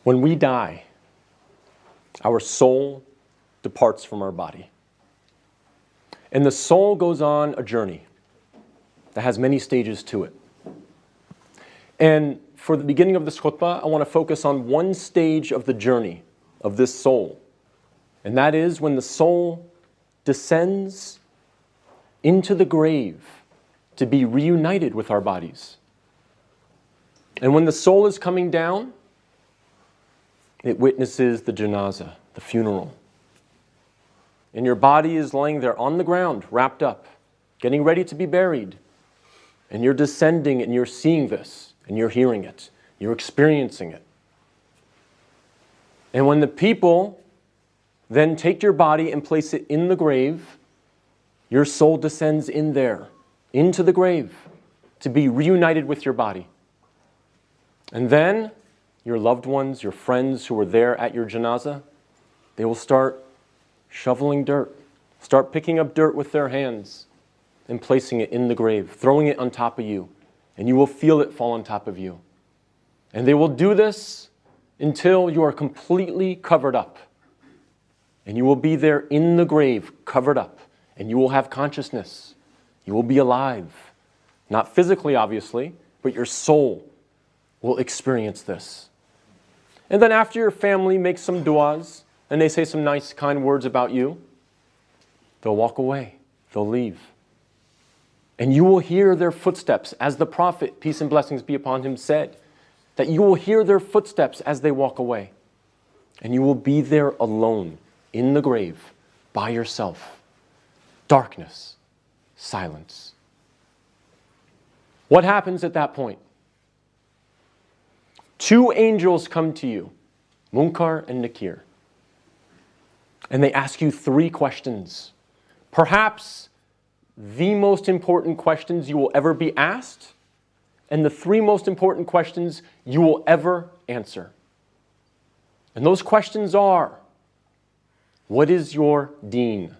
When we die, our soul departs from our body. And the soul goes on a journey that has many stages to it. And for the beginning of this khutbah, I want to focus on one stage of the journey of this soul. And that is when the soul descends into the grave to be reunited with our bodies. And when the soul is coming down, it witnesses the janazah, the funeral. And your body is laying there on the ground, wrapped up, getting ready to be buried. And you're descending and you're seeing this, and you're hearing it, you're experiencing it. And when the people then take your body and place it in the grave, your soul descends in there, into the grave, to be reunited with your body. And then your loved ones, your friends who were there at your janazah, they will start shoveling dirt, start picking up dirt with their hands and placing it in the grave, throwing it on top of you, and you will feel it fall on top of you. And they will do this until you are completely covered up. And you will be there in the grave, covered up, and you will have consciousness. You will be alive. Not physically, obviously, but your soul will experience this. And then after your family makes some du'as, and they say some nice, kind words about you, they'll walk away. They'll leave. And you will hear their footsteps, as the Prophet, peace and blessings be upon him, said, that you will hear their footsteps as they walk away. And you will be there alone, in the grave, by yourself. Darkness, silence. What happens at that point? Two angels come to you, Munkar and Nakir. And they ask you three questions. Perhaps the most important questions you will ever be asked, and the three most important questions you will ever answer. And those questions are, what is your deen?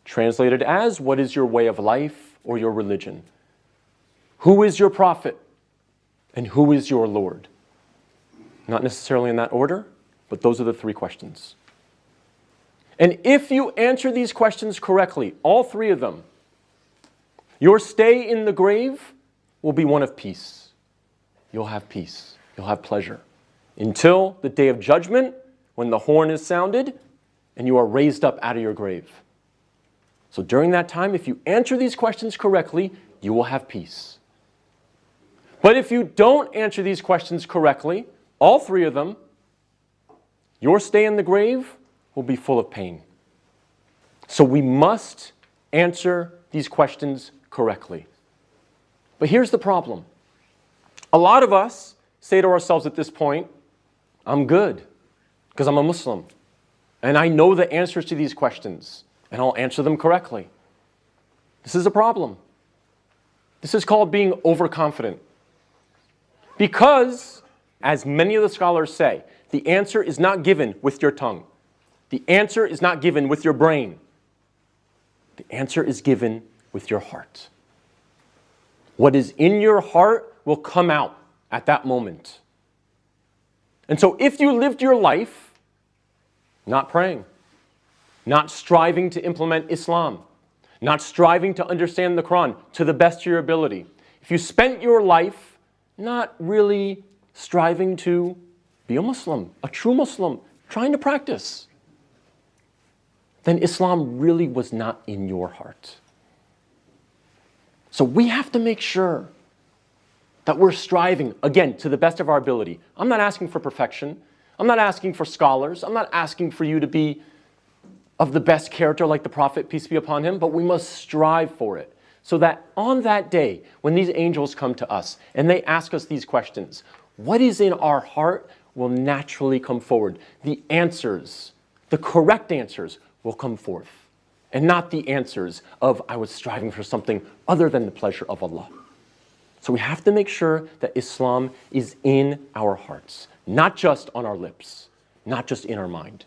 Translated as, what is your way of life or your religion? Who is your prophet? And who is your Lord? Not necessarily in that order, but those are the three questions. And if you answer these questions correctly, all three of them, your stay in the grave will be one of peace. You'll have peace. You'll have pleasure. Until the day of judgment, when the horn is sounded, and you are raised up out of your grave. So during that time, if you answer these questions correctly, you will have peace. But if you don't answer these questions correctly, all three of them, your stay in the grave will be full of pain. So we must answer these questions correctly. But here's the problem. A lot of us say to ourselves at this point, I'm good, because I'm a Muslim. And I know the answers to these questions, and I'll answer them correctly. This is a problem. This is called being overconfident. Because, as many of the scholars say, the answer is not given with your tongue. The answer is not given with your brain. The answer is given with your heart. What is in your heart will come out at that moment. And so if you lived your life not praying, not striving to implement Islam, not striving to understand the Quran to the best of your ability, if you spent your life not really striving to be a Muslim, a true Muslim, trying to practice, then Islam really was not in your heart. So we have to make sure that we're striving, again, to the best of our ability. I'm not asking for perfection. I'm not asking for scholars. I'm not asking for you to be of the best character like the Prophet, peace be upon him, but we must strive for it. So that on that day, when these angels come to us and they ask us these questions, what is in our heart will naturally come forward. The answers, the correct answers, will come forth. And not the answers of, I was striving for something other than the pleasure of Allah. So we have to make sure that Islam is in our hearts, not just on our lips, not just in our mind.